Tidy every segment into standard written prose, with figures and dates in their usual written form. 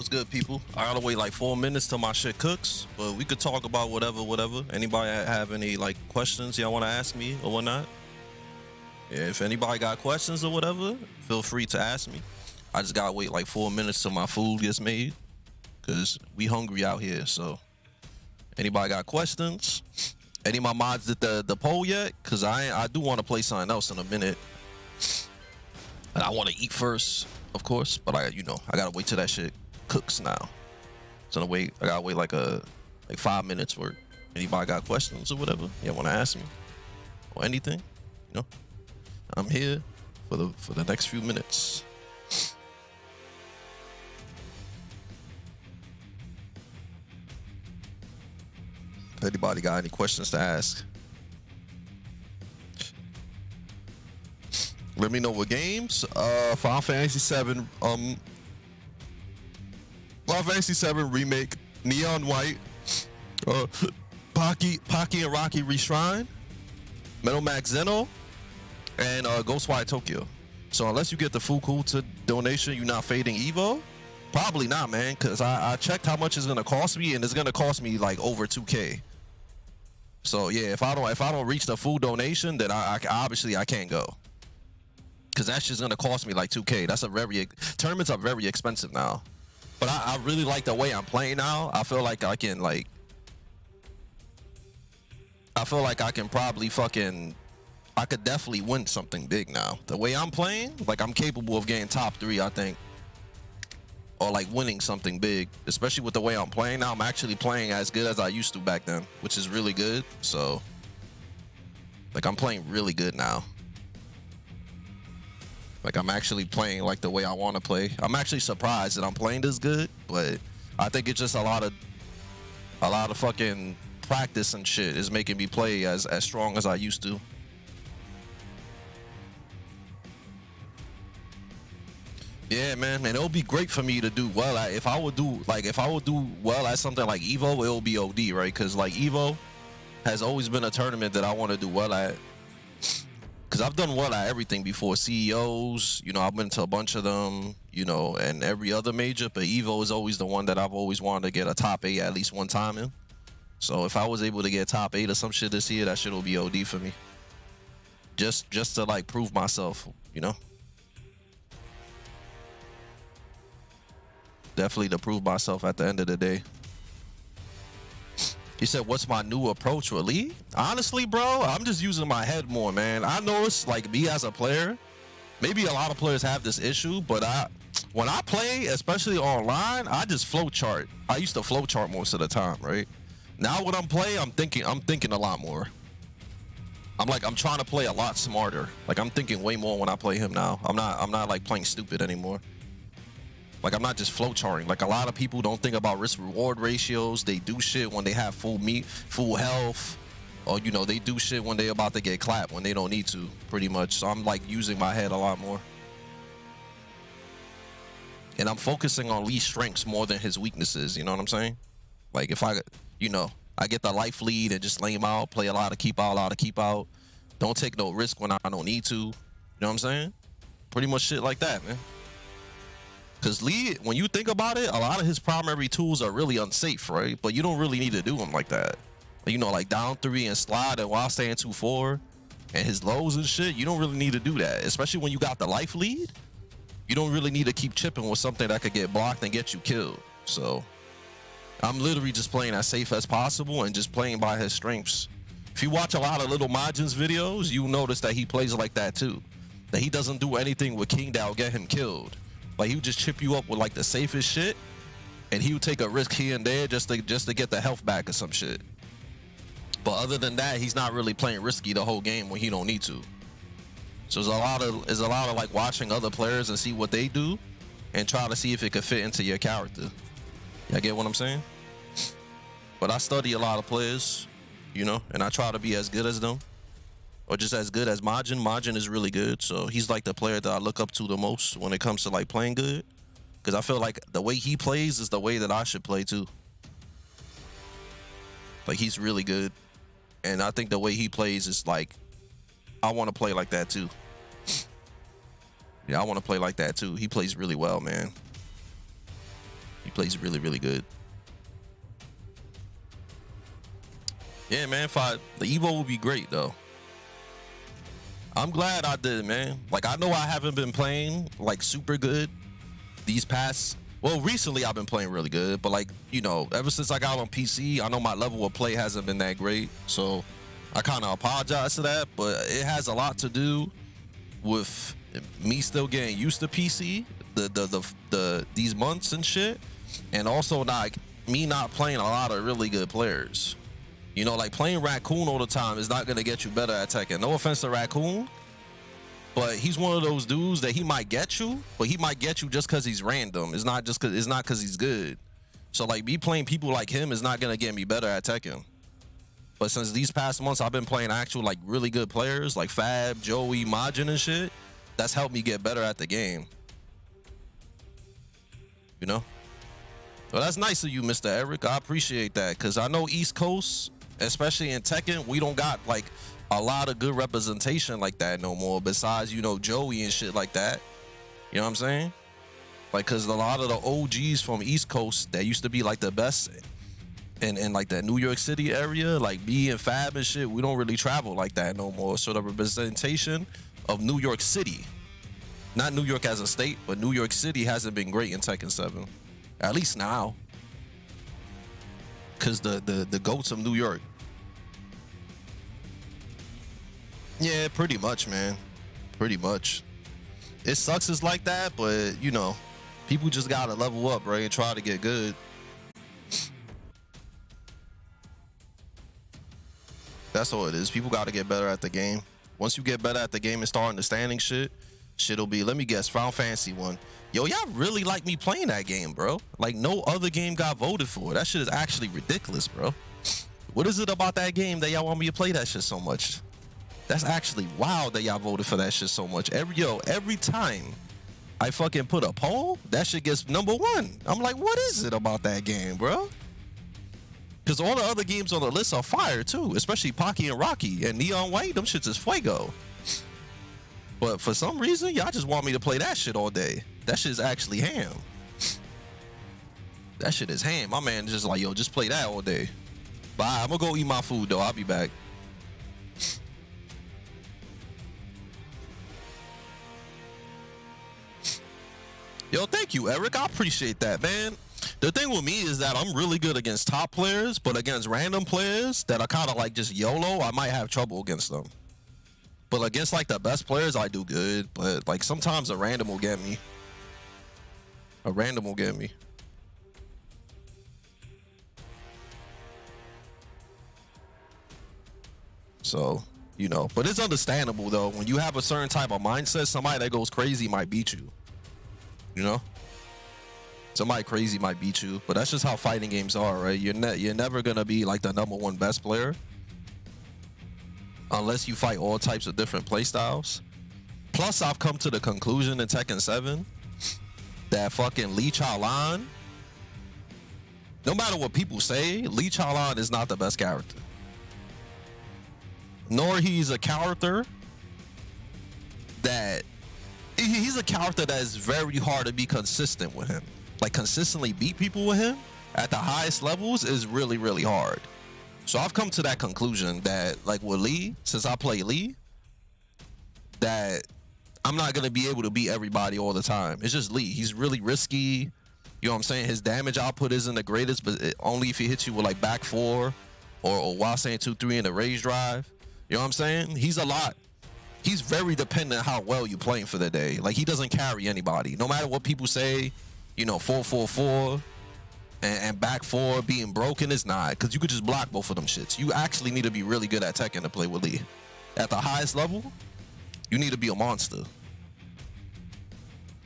What's good, people? I gotta wait like 4 minutes till my shit cooks, but we could talk about whatever. Anybody have any like questions y'all want to ask me or whatnot? Yeah, if anybody got questions or whatever, feel free to ask me. I just gotta wait like 4 minutes till my food gets made, cause we hungry out here. So, anybody got questions? Any of my mods did the poll yet? Cause I do want to play something else in a minute. And I want to eat first, of course, but I gotta wait till that shit cooks now. So I gotta wait like 5 minutes for it. Anybody got questions or whatever? Yeah, want to ask me or anything? I'm here for the next few minutes. If anybody got any questions to ask, let me know what games. Final Fantasy 7. Final Fantasy 7 remake, Neon White, Pocky and Rocky Reshrine, Metal Max Zeno, and Ghostwire Tokyo. So unless you get the Fuku donation, you're not fading Evo? Probably not, man, because I checked how much it's gonna cost me, and it's gonna cost me like over 2K. So yeah, if I don't reach the full donation, then I obviously I can't go. Cause that's just gonna cost me like 2K. Tournaments are very expensive now. But I really like the way I'm playing now. I feel like I can probably I could definitely win something big now. The way I'm playing, like I'm capable of getting top 3, I think. Or like winning something big. Especially with the way I'm playing now. I'm actually playing as good as I used to back then, which is really good. So like I'm playing really good now. Like I'm actually playing like the way I want to play. I'm actually surprised that I'm playing this good, but I think it's just a lot of fucking practice and shit is making me play as strong as I used to. Yeah, man, and it'll be great for me to do well at. If I would do well at something like Evo, it'll be OD, right? Because like Evo has always been a tournament that I want to do well at. Because I've done well at everything before. CEOs, I've been to a bunch of them, and every other major. But Evo is always the one that I've always wanted to get a top 8 at least one time in. So if I was able to get top 8 or some shit this year, that shit will be OD for me. Just to like prove myself, Definitely to prove myself at the end of the day. He said, what's my new approach with League? Honestly, bro, I'm just using my head more, man. I know it's like me as a player. Maybe a lot of players have this issue, but when I play, especially online, I just flowchart. I used to flowchart most of the time, right? Now when I'm playing, I'm thinking a lot more. I'm trying to play a lot smarter. Like I'm thinking way more when I play him now. I'm not like playing stupid anymore. Like I'm not just flowcharting. Like a lot of people don't think about risk reward ratios. They do shit when they have full health, or they do shit when they about to get clapped when they don't need to, pretty much. So I'm like using my head a lot more. And I'm focusing on Lee's strengths more than his weaknesses, you know what I'm saying? Like if I get the life lead and just lay him out, play a lot of keep out. Don't take no risk when I don't need to. You know what I'm saying? Pretty much shit like that, man. Because Lee, when you think about it, a lot of his primary tools are really unsafe, right? But you don't really need to do them like that. Like down 3 and slide and while staying 2-4 and his lows and shit, you don't really need to do that. Especially when you got the life lead. You don't really need to keep chipping with something that could get blocked and get you killed. So I'm literally just playing as safe as possible and just playing by his strengths. If you watch a lot of Little Majin's videos, you notice that he plays like that too. That he doesn't do anything with King that'll get him killed. Like he would just chip you up with like the safest shit, and he would take a risk here and there just to get the health back or some shit. But other than that, he's not really playing risky the whole game when he don't need to. So there's a lot of like watching other players and see what they do, and try to see if it could fit into your character. You get what I'm saying? But I study a lot of players, and I try to be as good as them. Or just as good as Majin. Majin is really good, so he's like the player that I look up to the most when it comes to like playing good. Because I feel like the way he plays is the way that I should play too. Like he's really good. And I think the way he plays is like, I want to play like that too. Yeah, I want to play like that too. He plays really well, man. He plays really, really good. Yeah, man, the Evo would be great though. I'm glad I did, man. Like, I know I haven't been playing like super good these past, well, recently I've been playing really good, but like, you know, ever since I got on PC, I know my level of play hasn't been that great. So I kind of apologize to that, but it has a lot to do with me still getting used to PC, these months and shit, and also me not playing a lot of really good players. You know, like playing Raccoon all the time is not gonna get you better at Tekken. No offense to Raccoon, but he's one of those dudes that he might get you, but he might get you just because he's random. It's not because he's good. So like me playing people like him is not gonna get me better at Tekken. But since these past months I've been playing actual like really good players like Fab, Joey, Majin and shit, that's helped me get better at the game. You know? Well, that's nice of you, Mr. Eric. I appreciate that, because I know East Coast, especially in Tekken, we don't got like a lot of good representation like that no more, besides, you know, Joey and shit like that. You know what I'm saying? Like, because a lot of the OGs from East Coast that used to be like the best in like that New York City area, like me and Fab and shit, we don't really travel like that no more. So the representation of New York City, not New York as a state, but New York City hasn't been great in Tekken 7. At least now. Because the goats of New York. Yeah, pretty much, man. Pretty much. It sucks it's like that, but, you know, people just gotta level up, right, and try to get good. That's all it is. People gotta get better at the game. Once you get better at the game and start understanding shit'll be, let me guess, Final Fantasy 1. Yo, y'all really like me playing that game, bro. Like, no other game got voted for. That shit is actually ridiculous, bro. What is it about that game that y'all want me to play that shit so much? That's actually wild that y'all voted for that shit so much. Every time I fucking put a poll, that shit gets #1. I'm like, what is it about that game, bro? Because all the other games on the list are fire, too. Especially Pocky and Rocky and Neon White. Them shits is fuego. But for some reason, y'all just want me to play that shit all day. That shit is actually ham. That shit is ham. My man just like, yo, just play that all day. Bye. I'm gonna go eat my food, though. I'll be back. Yo, thank you, Eric. I appreciate that, man. The thing with me is that I'm really good against top players, but against random players that are kind of like just YOLO, I might have trouble against them. But against like the best players, I do good. But like sometimes a random will get me. A random will get me. So, you know, but it's understandable though. When you have a certain type of mindset, somebody that goes crazy might beat you. You know? Somebody crazy might beat you, but that's just how fighting games are, right? You're never gonna be like the #1 best player unless you fight all types of different playstyles. Plus, I've come to the conclusion in Tekken 7 that fucking Lee Chaolan, no matter what people say, Lee Chaolan is not the best character. Nor he's a character that he's a character that is very hard to be consistent with him. Like, consistently beat people with him at the highest levels is really, really hard. So I've come to that conclusion that, like, with Lee, since I play Lee, that I'm not going to be able to beat everybody all the time. It's just Lee. He's really risky. You know what I'm saying? His damage output isn't the greatest, but only if he hits you with, like, back 4 or Wasen 2-3 in the rage drive. You know what I'm saying? He's very dependent how well you're playing for the day. Like, he doesn't carry anybody. No matter what people say, you know, 4-4-4 and back 4 being broken is not, because you could just block both of them shits. You actually need to be really good at Tekken to play with Lee. At the highest level, you need to be a monster.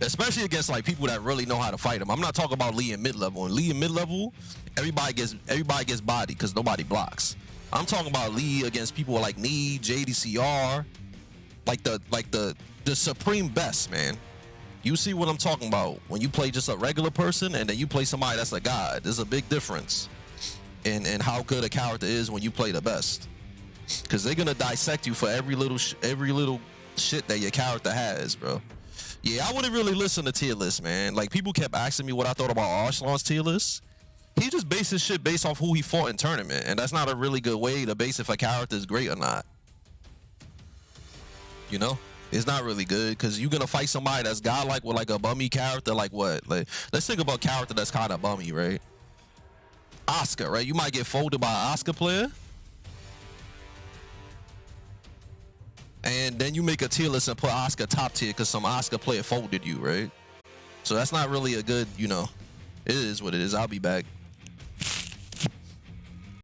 Especially against like people that really know how to fight him. I'm not talking about Lee in mid-level. In Lee in mid-level, everybody gets bodied because nobody blocks. I'm talking about Lee against people like Knee, JDCR, like the supreme best, man. You see what I'm talking about when you play just a regular person and then you play somebody that's a god. There's a big difference in how good a character is when you play the best, because they're gonna dissect you for every little shit that your character has, bro. Yeah, I wouldn't really listen to tier lists, man. Like, people kept asking me what I thought about Arslan's tier list. He just based his shit based off who he fought in tournament, and that's not a really good way to base if a character is great or not. You know? It's not really good, because you're gonna fight somebody that's godlike with like a bummy character, like what? Like, let's think about a character that's kind of bummy, right? Oscar, right? You might get folded by an Oscar player, and then you make a tier list and put Oscar top tier because some Oscar player folded you, right? So that's not really a good, you know. It is what it is. I'll be back.